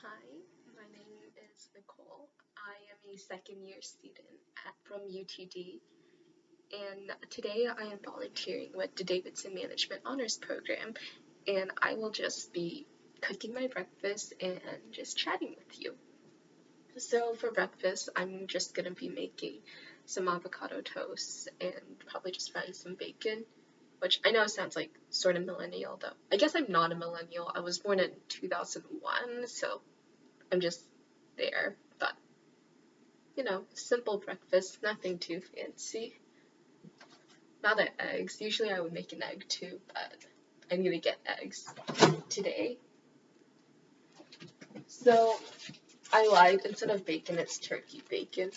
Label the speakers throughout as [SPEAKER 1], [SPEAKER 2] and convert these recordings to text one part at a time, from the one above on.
[SPEAKER 1] Hi, my name is Nicole. I am a second year student from UTD, and today I am volunteering with the Davidson Management Honors Program, and I will just be cooking my breakfast and just chatting with you. So, for breakfast, I'm just gonna be making some avocado toast and probably just frying some bacon, which I know sounds like sort of millennial, though. I guess I'm not a millennial. I was born in 2001, so I'm just there. But, simple breakfast, nothing too fancy. Not the eggs. Usually I would make an egg too, but I'm gonna get eggs today. So I lied. Instead of bacon, it's turkey bacon.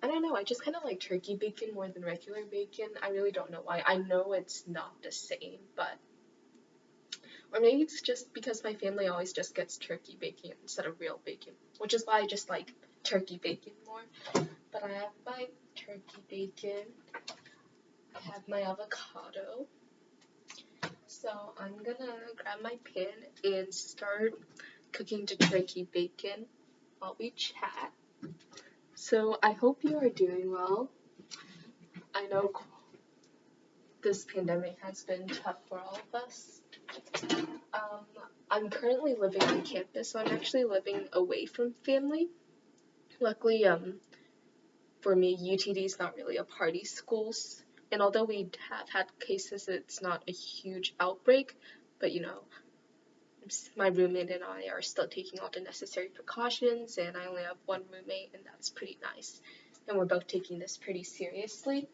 [SPEAKER 1] I don't know. I just kind of like turkey bacon more than regular bacon. I really don't know why. I know it's not the same, but. Or maybe it's just because my family always just gets turkey bacon instead of real bacon, which is why I just like turkey bacon more. But I have my turkey bacon, I have my avocado. So I'm gonna grab my pan and start cooking the turkey bacon while we chat. So I hope you are doing well. I know this pandemic has been tough for all of us. Um, I'm currently living on campus, so I'm actually living away from family. Luckily, for me, UTD is not really a party school, and although we have had cases, it's not a huge outbreak. But my roommate and I are still taking all the necessary precautions, and I only have one roommate, and that's pretty nice. And we're both taking this pretty seriously.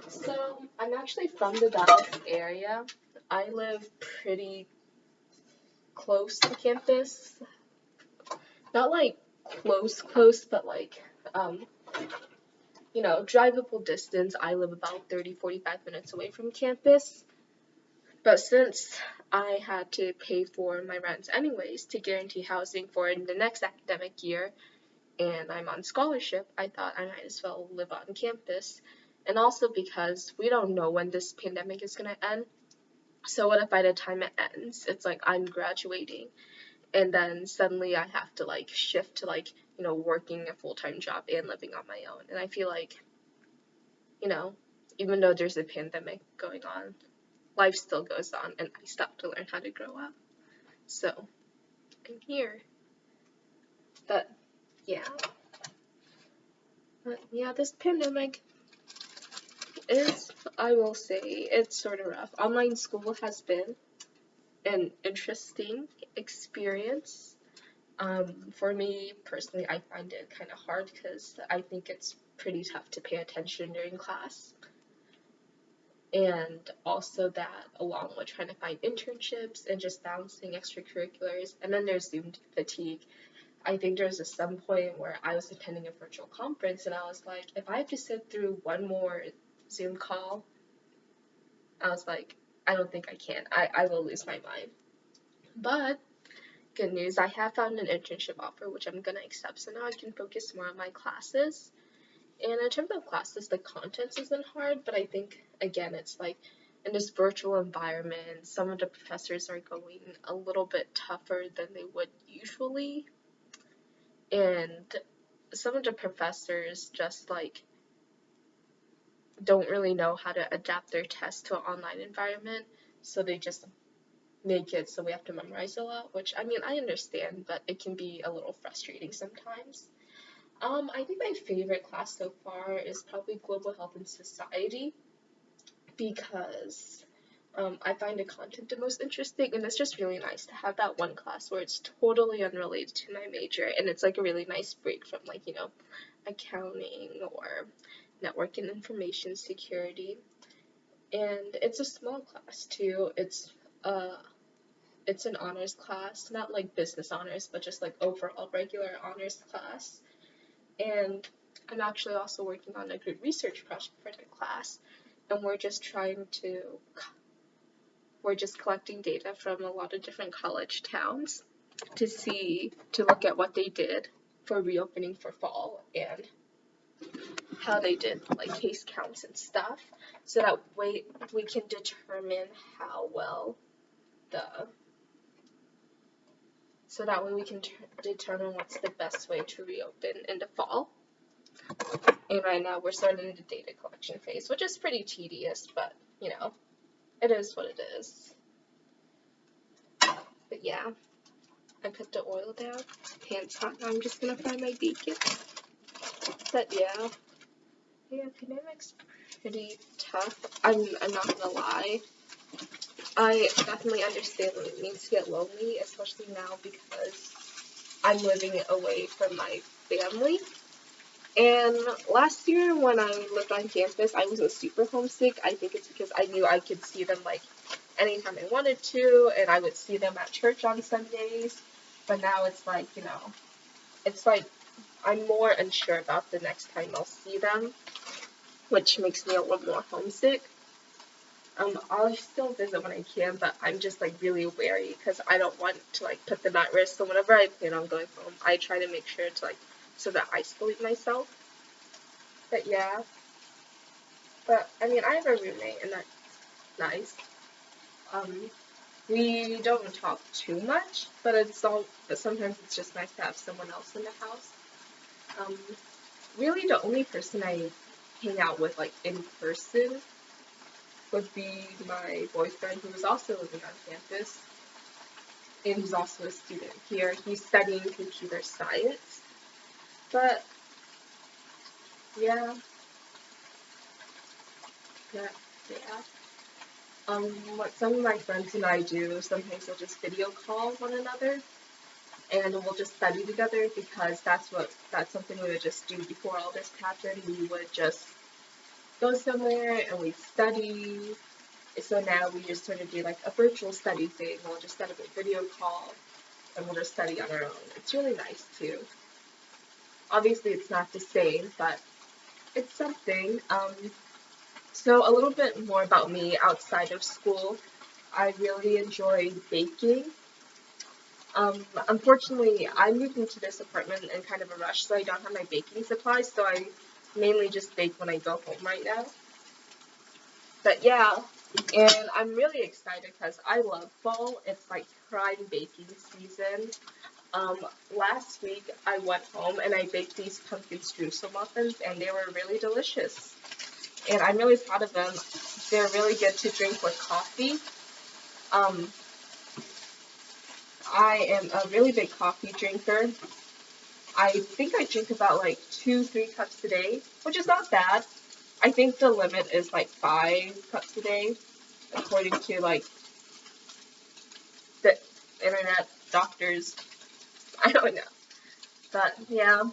[SPEAKER 1] So I'm actually from the Dallas area. I live pretty close to campus. Not like close, but like drivable distance. I live about 30-45 minutes away from campus. But since I had to pay for my rents anyways to guarantee housing for the next academic year, and I'm on scholarship, I thought I might as well live on campus. And also because we don't know when this pandemic is going to end. So what if by the time it ends, it's like I'm graduating and then suddenly I have to like shift to like, working a full-time job and living on my own. And I feel like, you know, even though there's a pandemic going on, life still goes on and I still have to learn how to grow up. So I'm here. But yeah. This pandemic is, I will say, it's sort of rough. Online school has been an interesting experience. For me personally, I find it kind of hard because I think it's pretty tough to pay attention during class. And also that, along with trying to find internships and just balancing extracurriculars, and then there's Zoom fatigue. I think there was some point where I was attending a virtual conference and I was like, if I have to sit through one more Zoom call, I was like, I don't think I can. I will lose my mind. But good news, I have found an internship offer which I'm gonna accept, so now I can focus more on my classes. And in terms of classes, the contents isn't hard, but I think again it's like in this virtual environment, some of the professors are going a little bit tougher than they would usually. And some of the professors just like don't really know how to adapt their tests to an online environment, so they just make it so we have to memorize a lot, which I mean I understand, but it can be a little frustrating sometimes. I think my favorite class so far is probably Global Health and Society because I find the content the most interesting, and it's just really nice to have that one class where it's totally unrelated to my major, and it's like a really nice break from like, accounting or network and information security. And it's a small class too. It's an honors class, not like business honors, but just like overall regular honors class. And I'm actually also working on a group research project for the class, and we're just collecting data from a lot of different college towns to look at what they did for reopening for fall and how they did like case counts and stuff, so that way we can determine how well the so that way we can determine what's the best way to reopen in the fall. And right now we're starting the data collection phase, which is pretty tedious, but you know, it is what it is. But yeah, I put the oil down, pan's hot, now I'm just gonna fry my bacon. But yeah, pandemic's pretty tough. I'm not gonna lie. I definitely understand what it means to get lonely, especially now because I'm living away from my family. And last year when I lived on campus, I wasn't super homesick. I think it's because I knew I could see them like anytime I wanted to, and I would see them at church on Sundays. But now it's like, you know, it's like I'm more unsure about the next time I'll see them, which makes me a little more homesick. I'll still visit when I can, but I'm just like really wary because I don't want to like put them at risk. So whenever I plan on going home, I try to make sure to like so that I isolate myself. But yeah, but I mean I have a roommate and that's nice. Um, we don't talk too much, but sometimes it's just nice to have someone else in the house. Um, really the only person I hang out with like in person would be my boyfriend who is also living on campus and who's also a student here. He's studying computer science. But yeah, yeah, yeah. What some of my friends and I do, sometimes we'll just video call one another and we'll just study together because that's something we would just do before all this happened. We would just go somewhere and we'd study. So now we just sort of do like a virtual study thing. We'll just set up a video call and we'll just study on our own. It's really nice too. Obviously it's not the same, but it's something. So a little bit more about me outside of school. I really enjoy baking. Unfortunately, I moved into this apartment in kind of a rush, so I don't have my baking supplies, so I mainly just bake when I go home right now. But yeah, and I'm really excited because I love fall. It's like prime baking season. Um, Last week I went home and I baked these pumpkin streusel muffins, and they were really delicious. And I'm really proud of them. They're really good to drink with coffee. Um, I am a really big coffee drinker. I think I drink about like 2-3 cups a day, which is not bad. I think the limit is like 5 cups a day, according to like the internet doctors. I don't know. But yeah,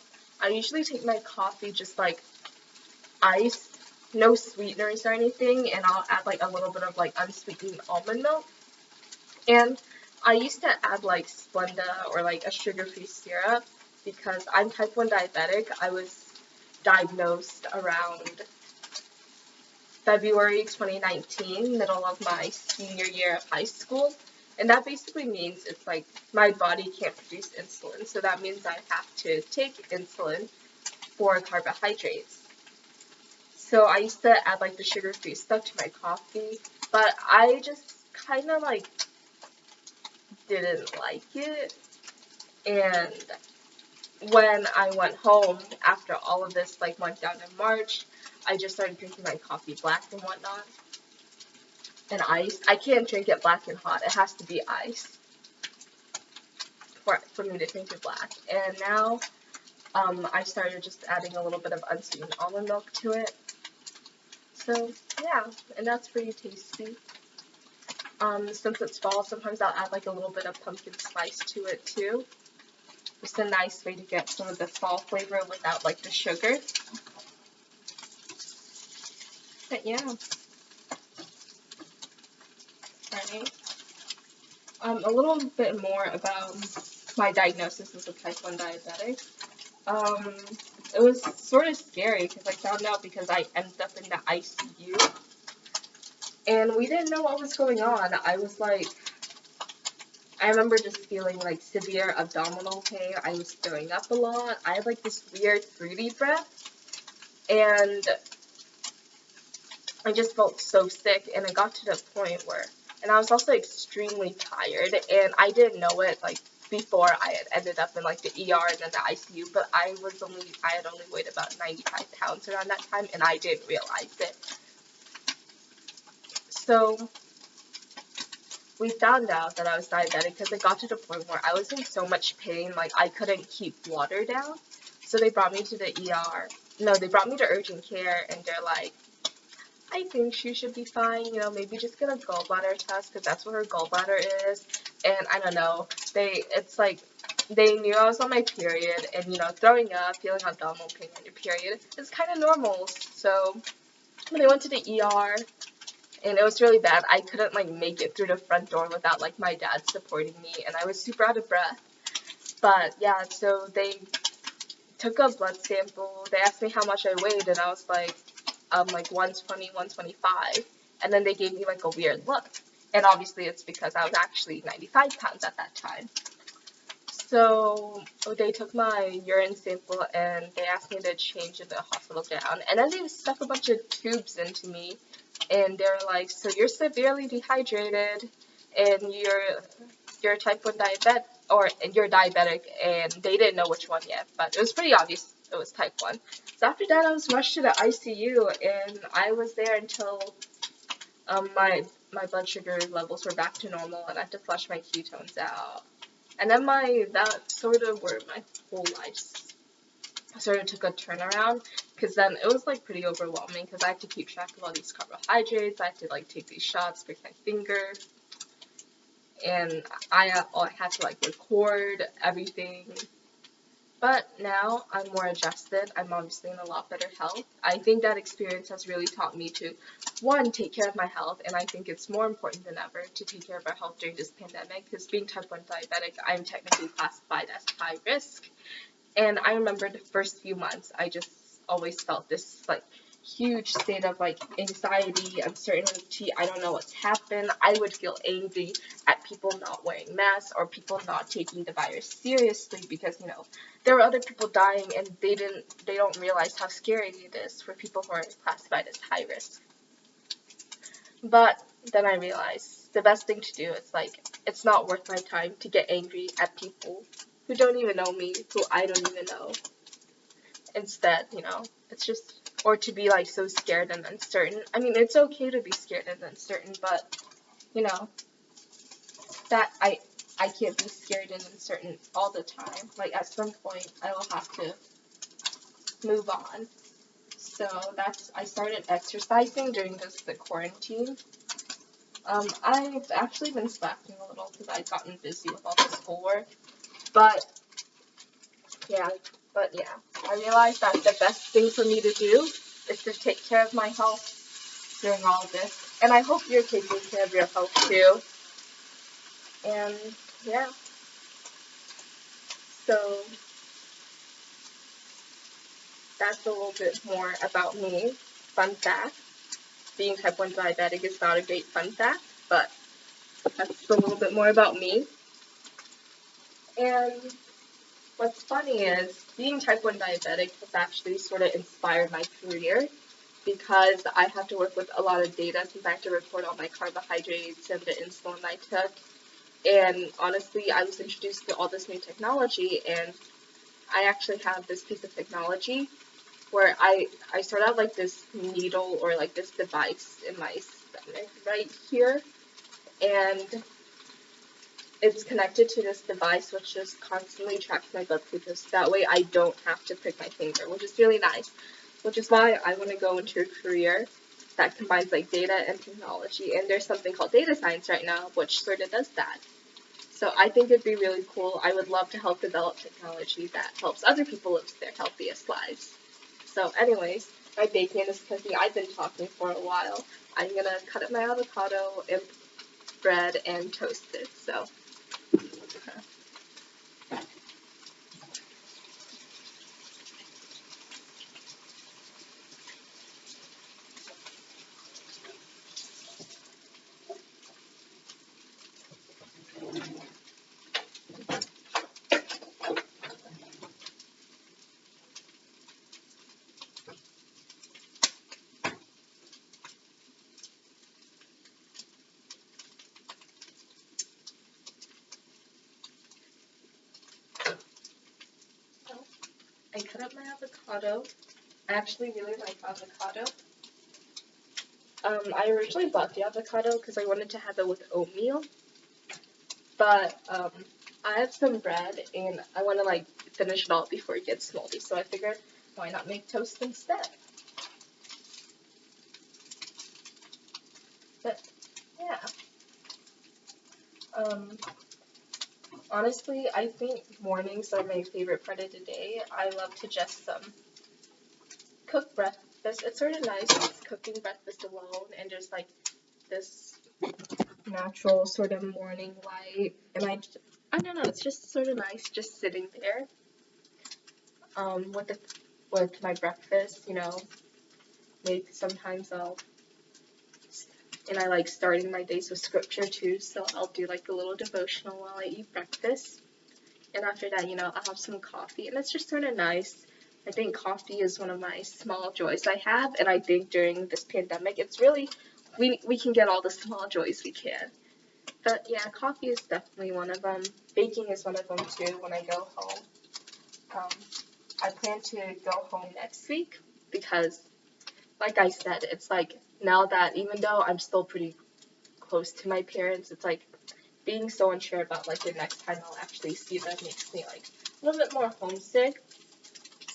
[SPEAKER 1] I usually take my coffee just like ice, no sweeteners or anything, and I'll add like a little bit of like unsweetened almond milk. And I used to add like Splenda or like a sugar-free syrup because I'm type 1 diabetic. I was diagnosed around February 2019, middle of my senior year of high school. And that basically means it's like my body can't produce insulin. So that means I have to take insulin for carbohydrates. So I used to add like the sugar-free stuff to my coffee, but I just kind of like didn't like it. And when I went home after all of this like went down in March, I just started drinking my coffee black and whatnot. And ice. I can't drink it black and hot. It has to be ice for me to drink it black. And now I started just adding a little bit of unsweetened almond milk to it. So yeah, and that's pretty tasty. Since it's fall, sometimes I'll add like a little bit of pumpkin spice to it too. Just a nice way to get some of the fall flavor without like the sugar. But yeah. Right. A little bit more about my diagnosis as a type 1 diabetic. Um, it was sort of scary because I found out because I ended up in the ICU. And we didn't know what was going on. I remember just feeling like severe abdominal pain. I was throwing up a lot. I had like this weird fruity breath. And I just felt so sick. And it got to the point where, and I was also extremely tired. And I didn't know it like before I had ended up in like the ER and then the ICU, but I had only weighed about 95 pounds around that time, and I didn't realize it. So we found out that I was diabetic because it got to the point where I was in so much pain, like I couldn't keep water down. So they brought me to the ER. No, they brought me to urgent care, and they're like, I think she should be fine, you know, maybe just get a gallbladder test because that's what her gallbladder is. And I don't know, they knew I was on my period, and you know, throwing up, feeling abdominal pain on your period is kind of normal. So when they went to the ER, and it was really bad. I couldn't like make it through the front door without like my dad supporting me, and I was super out of breath. But yeah, so they took a blood sample. They asked me how much I weighed, and I was like 120, 125. And then they gave me like a weird look. And obviously it's because I was actually 95 pounds at that time. So they took my urine sample and they asked me to change the hospital gown. And then they stuck a bunch of tubes into me. And they were like, so you're severely dehydrated and you're type 1 diabetic, and you're diabetic, and they didn't know which one yet, but it was pretty obvious it was type 1. So after that, I was rushed to the ICU, and I was there until my blood sugar levels were back to normal, and I had to flush my ketones out. And then that sort of where my whole life sort of took a turnaround, because then it was like pretty overwhelming because I had to keep track of all these carbohydrates. I had to like take these shots, prick my finger, and I had to like record everything. But now I'm more adjusted. I'm obviously in a lot better health. I think that experience has really taught me to, one, take care of my health, and I think it's more important than ever to take care of our health during this pandemic, because being type 1 diabetic, I'm technically classified as high risk. And I remember the first few months, I just always felt this like huge state of like anxiety, uncertainty. I don't know what's happened. I would feel angry at people not wearing masks or people not taking the virus seriously, because you know there were other people dying and they don't realize how scary it is for people who are classified as high risk. But then I realized the best thing to do is like, it's not worth my time to get angry at people who don't even know me, who I don't even know. Instead, you know, it's just, or to be like so scared and uncertain. I mean, it's okay to be scared and uncertain, but you know, that I can't be scared and uncertain all the time. Like at some point I will have to move on. So I started exercising during the quarantine. I've actually been slacking a little because I've gotten busy with all the schoolwork. But yeah, I realized that the best thing for me to do is to take care of my health during all of this. And I hope you're taking care of your health too. And yeah, so that's a little bit more about me. Fun fact, being type 1 diabetic is not a great fun fact, but that's a little bit more about me. And what's funny is being type 1 diabetic has actually sort of inspired my career, because I have to work with a lot of data since I have to record all my carbohydrates and the insulin I took. And honestly, I was introduced to all this new technology, and I actually have this piece of technology where I sort of have like this needle or like this device in my stomach right here, and it's connected to this device which just constantly tracks my blood glucose. That way I don't have to prick my finger, which is really nice. Which is why I want to go into a career that combines like data and technology. And there's something called data science right now, which sort of does that. So I think it'd be really cool. I would love to help develop technology that helps other people live their healthiest lives. So anyways, my bacon is cooking. I've been talking for a while. I'm going to cut up my avocado and bread and toast it. So I cut up my avocado. I actually really like avocado. I originally bought the avocado because I wanted to have it with oatmeal, but I have some bread and I want to like finish it all before it gets moldy, so I figured why not make toast instead? But yeah, um, honestly, I think mornings are my favorite part of the day. I love to just cook breakfast. It's sort of nice cooking breakfast alone and just like this natural sort of morning light, and I don't know, it's just sort of nice just sitting there with my breakfast, maybe sometimes I like starting my days with scripture too, so I'll do like a little devotional while I eat breakfast, and after that, I'll have some coffee, and it's just sort of nice. I think coffee is one of my small joys I have, and I think during this pandemic, it's really we can get all the small joys we can. But yeah, coffee is definitely one of them. Baking is one of them too when I go home. Um, I plan to go home next week because, like I said, it's like now that even though I'm still pretty close to my parents, it's like being so unsure about like the next time I'll actually see them makes me like a little bit more homesick.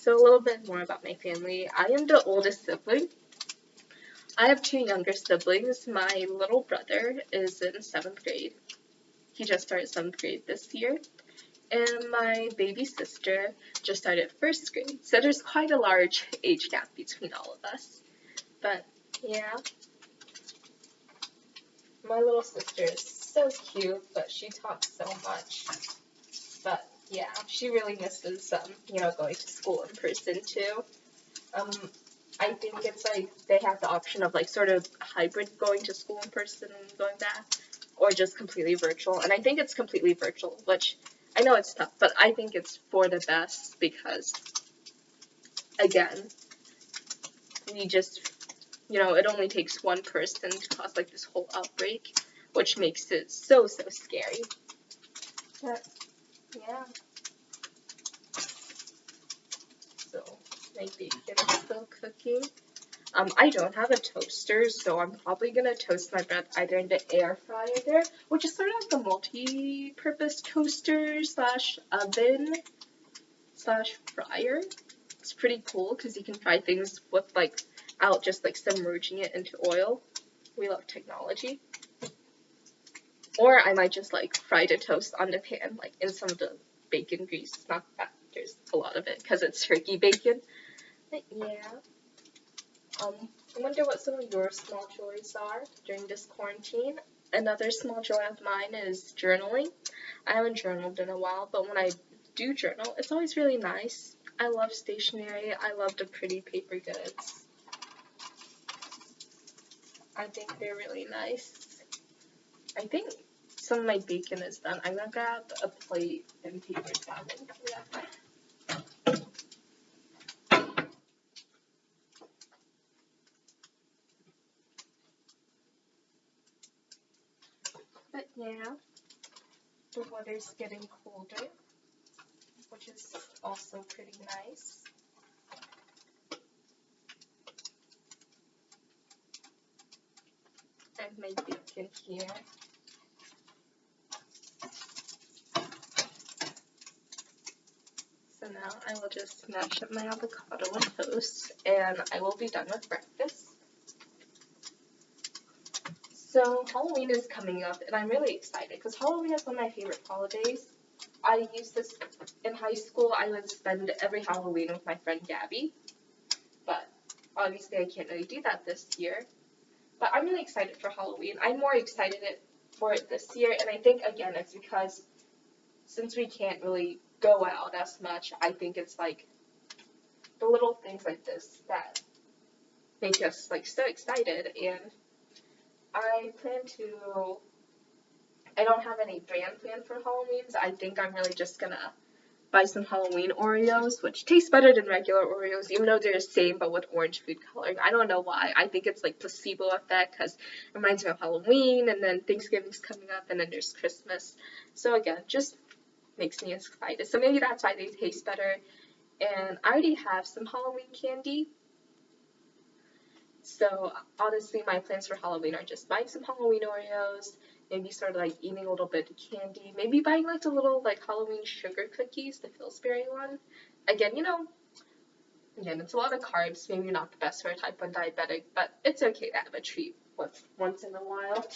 [SPEAKER 1] So a little bit more about my family. I am the oldest sibling. I have two younger siblings. My little brother is in 7th grade. He just started 7th grade this year. And my baby sister just started 1st grade. So there's quite a large age gap between all of us. But yeah, my little sister is so cute, but she talks so much. But yeah, she really misses going to school in person too. Um, I think it's like they have the option of like sort of hybrid going to school in person and going back, or just completely virtual. And I think it's completely virtual, which I know it's tough, but I think it's for the best because, again, we just, it only takes one person to cause like this whole outbreak, which makes it so, so scary. But, yeah. So, my bacon is still cooking. I don't have a toaster, so I'm probably gonna toast my bread either in the air fryer there, which is sort of like a multi-purpose toaster slash oven slash fryer. It's pretty cool because you can fry things without just like submerging it into oil. We love technology. Or I might just like fry the toast on the pan, like in some of the bacon grease. Not that there's a lot of it because it's turkey bacon. But yeah. I wonder what some of your small joys are during this quarantine. Another small joy of mine is journaling. I haven't journaled in a while, but when I do journal, it's always really nice. I love stationery. I love the pretty paper goods. I think they're really nice. I think some of my bacon is done. I'm gonna grab a plate and paper towel. Yeah. But yeah, the weather's getting colder, which is also pretty nice. I have my bacon here. So now I will just smash up my avocado and toast, and I will be done with breakfast. So Halloween is coming up, and I'm really excited because Halloween is one of my favorite holidays. I used this in high school. I would spend every Halloween with my friend Gabby, but obviously I can't really do that this year. But I'm really excited for Halloween. I'm more excited for it this year, and I think again it's because since we can't really go out as much, I think it's like the little things like this that make us like so excited. And I don't have any brand plan for Halloweens. I think I'm really just gonna buy some Halloween Oreos, which taste better than regular Oreos, even though they're the same but with orange food coloring. I don't know why. I think it's like placebo effect because it reminds me of Halloween, and then Thanksgiving's coming up, and then there's Christmas. So again, just makes me excited. So maybe that's why they taste better. and I already have some Halloween candy. So honestly, my plans for Halloween are just buying some Halloween Oreos, maybe sort of like eating a little bit of candy, maybe buying like the little like Halloween sugar cookies, the Pillsbury one. Again, again, it's a lot of carbs, maybe not the best for a type 1 diabetic, but it's okay to have a treat once in a while.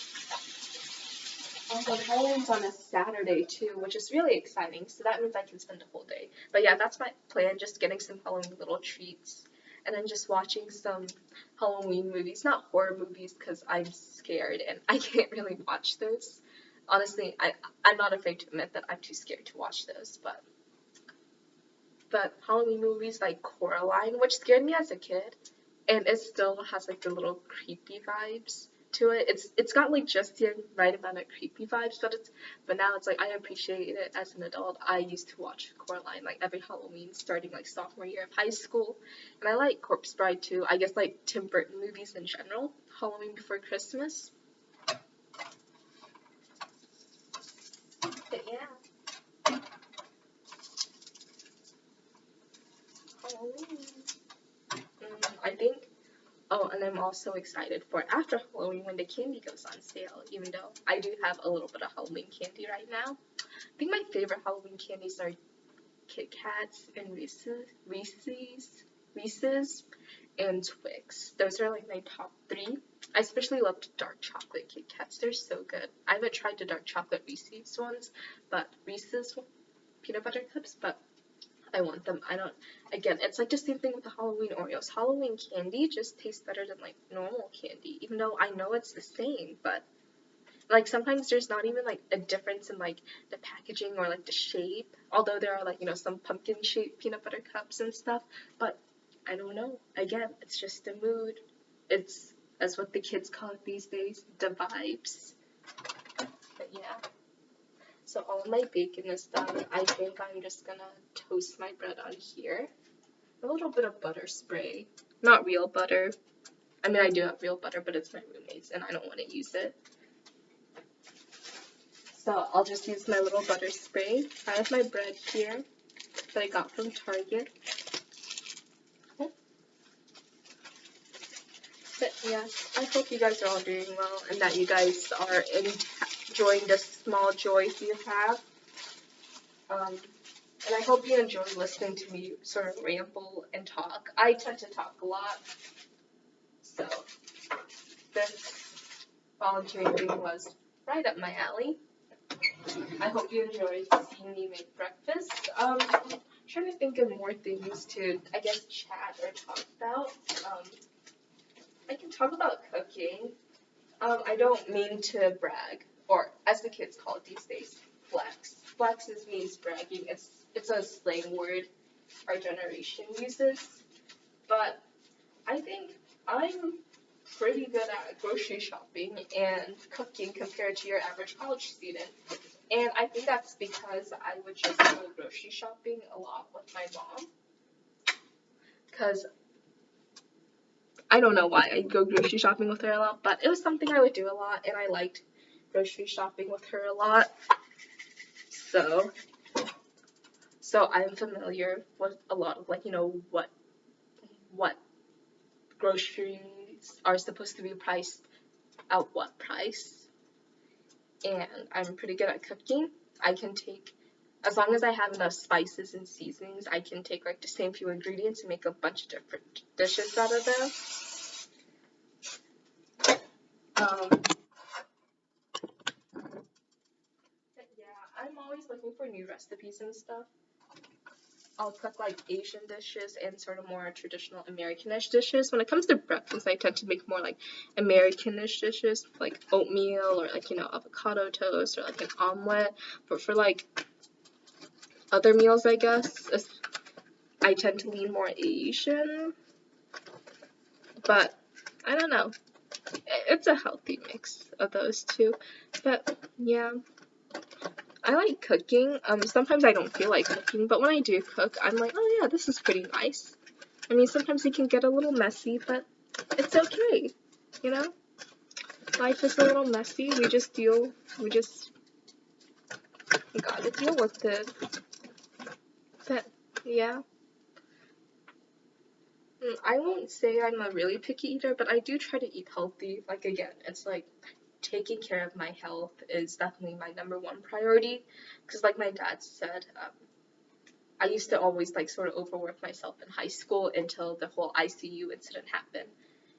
[SPEAKER 1] Also, Halloween's on a Saturday too, which is really exciting, so that means I can spend a whole day. But yeah, that's my plan, just getting some Halloween little treats, and then just watching some Halloween movies, not horror movies, because I'm scared and I can't really watch those. Honestly, I'm not afraid to admit that I'm too scared to watch those, but Halloween movies like Coraline, which scared me as a kid, and it still has like the little creepy vibes to it. It's got like just the right amount of creepy vibes, but now it's like I appreciate it as an adult. I used to watch Coraline like every Halloween starting like sophomore year of high school, and I like Corpse Bride too. I guess like Tim Burton movies in general. Halloween Before Christmas. But yeah, Halloween. I think. Oh, and I'm also excited for after Halloween when the candy goes on sale, even though I do have a little bit of Halloween candy right now. I think my favorite Halloween candies are Kit Kats and Reese's, and Twix. Those are like my top three. I especially love dark chocolate Kit Kats. They're so good. I haven't tried the dark chocolate Reese's ones, but Reese's peanut butter cups, but I want them. I don't. Again, it's like the same thing with the Halloween Oreos. Halloween candy just tastes better than like normal candy, even though I know it's the same. But like sometimes there's not even like a difference in like the packaging or like the shape. Although there are like some pumpkin shaped peanut butter cups and stuff. But I don't know. Again, it's just the mood. It's as what the kids call it these days, the vibes. But yeah. So all of my bacon is done. I think I'm just gonna toast my bread on here. A little bit of butter spray. Not real butter. I mean, I do have real butter, but it's my roommate's and I don't want to use it. So I'll just use my little butter spray. I have my bread here that I got from Target. But yeah, I hope you guys are all doing well and that you guys are enjoying the small joys you have. And I hope you enjoy listening to me sort of ramble and talk. I tend to talk a lot. So this volunteering thing was right up my alley. I hope you enjoyed seeing me make breakfast. I'm trying to think of more things to, I guess, chat or talk about. I can talk about cooking. I don't mean to brag, or as the kids call it these days, flex. Flex means bragging. It's a slang word our generation uses. But I think I'm pretty good at grocery shopping and cooking compared to your average college student. And I think that's because I would just go grocery shopping a lot with my mom. Because I don't know why I'd go grocery shopping with her a lot, but it was something I would do a lot, and I liked grocery shopping with her a lot. So I'm familiar with a lot of what groceries are supposed to be priced at what price. And I'm pretty good at cooking. I can take, as long as I have enough spices and seasonings, I can take like the same few ingredients and make a bunch of different dishes out of them. But yeah, I'm always looking for new recipes and stuff. I'll cook like Asian dishes and sort of more traditional Americanish dishes. When it comes to breakfast, I tend to make more like Americanish dishes, like oatmeal or like avocado toast or like an omelet. But for like other meals, I guess I tend to lean more Asian. But I don't know. It's a healthy mix of those two. But yeah. I like cooking. Sometimes I don't feel like cooking, but when I do cook, I'm like, oh yeah, this is pretty nice. I mean, sometimes it can get a little messy, but it's okay, you know? Life is a little messy. We gotta deal with it. But, yeah. I won't say I'm a really picky eater, but I do try to eat healthy. Like, again, it's like taking care of my health is definitely my number one priority. Because, like my dad said, I used to always like sort of overwork myself in high school until the whole ICU incident happened.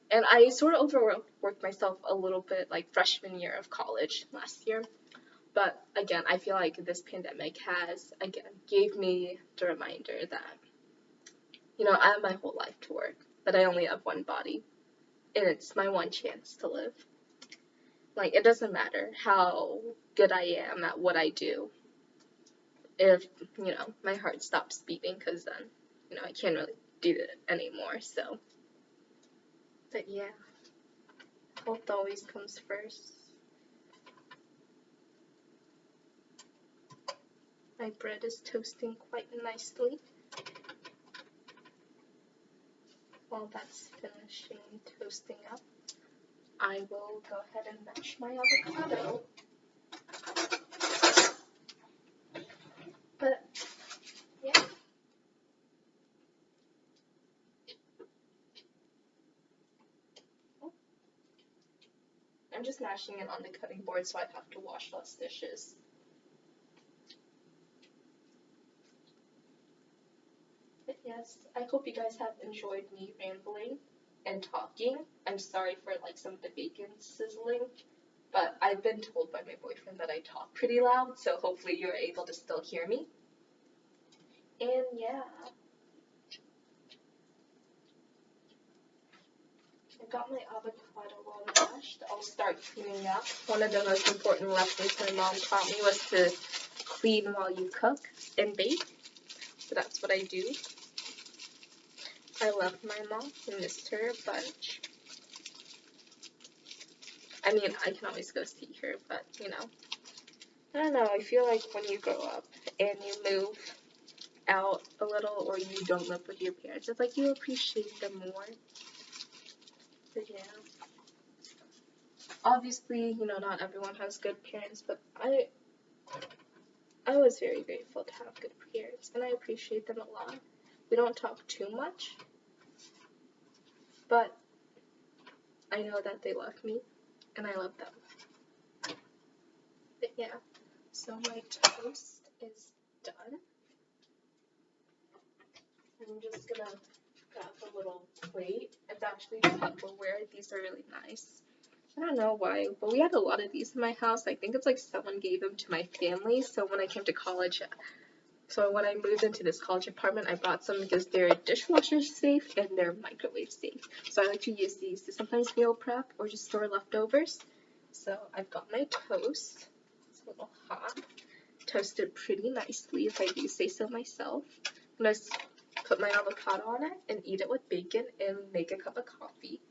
[SPEAKER 1] And I sort of overworked myself a little bit like freshman year of college last year. But again, I feel like this pandemic has, again, gave me the reminder that, I have my whole life to work, but I only have one body, and it's my one chance to live. Like, it doesn't matter how good I am at what I do if, my heart stops beating, because then, I can't really do it anymore, so. But yeah, health always comes first. My bread is toasting quite nicely. While that's finishing toasting up, I will go ahead and mash my avocado. But, yeah. I'm just mashing it on the cutting board so I have to wash less dishes. But yes, I hope you guys have enjoyed me rambling and talking. I'm sorry for like some of the bacon sizzling, but I've been told by my boyfriend that I talk pretty loud, so hopefully you're able to still hear me. And yeah, I got my avocado all mashed. I'll start cleaning up. One of the most important lessons my mom taught me was to clean while you cook and bake. So that's what I do. I love my mom. I missed her a bunch. I mean, I can always go see her, but, I don't know. I feel like when you grow up and you move out a little or you don't live with your parents, it's like you appreciate them more. But yeah. Obviously, not everyone has good parents, but I was very grateful to have good parents, and I appreciate them a lot. We don't talk too much, but I know that they love me, and I love them. But yeah, so my toast is done. I'm just gonna grab a little plate. It's actually Tupperware. These are really nice. I don't know why, but we had a lot of these in my house. I think it's like someone gave them to my family. So when I came to college, when I moved into this college apartment, I brought some because they're dishwasher safe and they're microwave safe. So I like to use these to sometimes meal prep or just store leftovers. So I've got my toast. It's a little hot. Toasted pretty nicely, if I do say so myself. I'm gonna put my avocado on it and eat it with bacon and make a cup of coffee.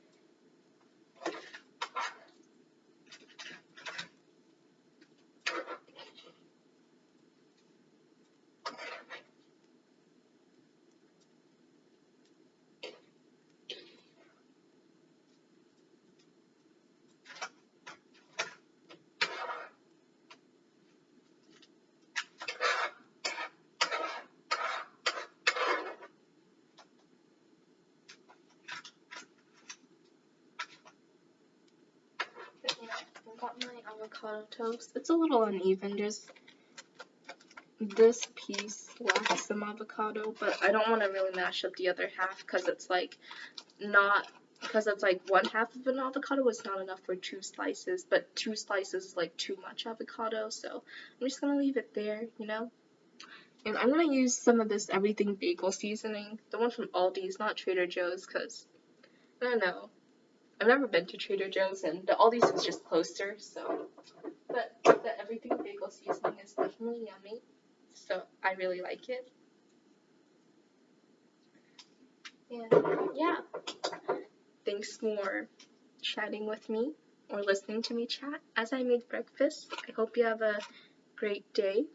[SPEAKER 1] I got my avocado toast. It's a little uneven. There's this piece lacks some avocado, but I don't want to really mash up the other half because it's like one half of an avocado is not enough for 2 slices, but 2 slices is like too much avocado, so I'm just gonna leave it there, And I'm gonna use some of this everything bagel seasoning, the one from Aldi's, not Trader Joe's, because I don't know. I've never been to Trader Joe's, and the Aldi's is just closer, so. But the everything bagel seasoning is definitely yummy, so I really like it. And yeah, thanks for chatting with me or listening to me chat as I make breakfast. I hope you have a great day,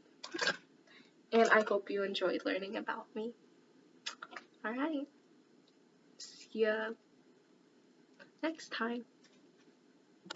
[SPEAKER 1] and I hope you enjoyed learning about me. Alright, see ya next time.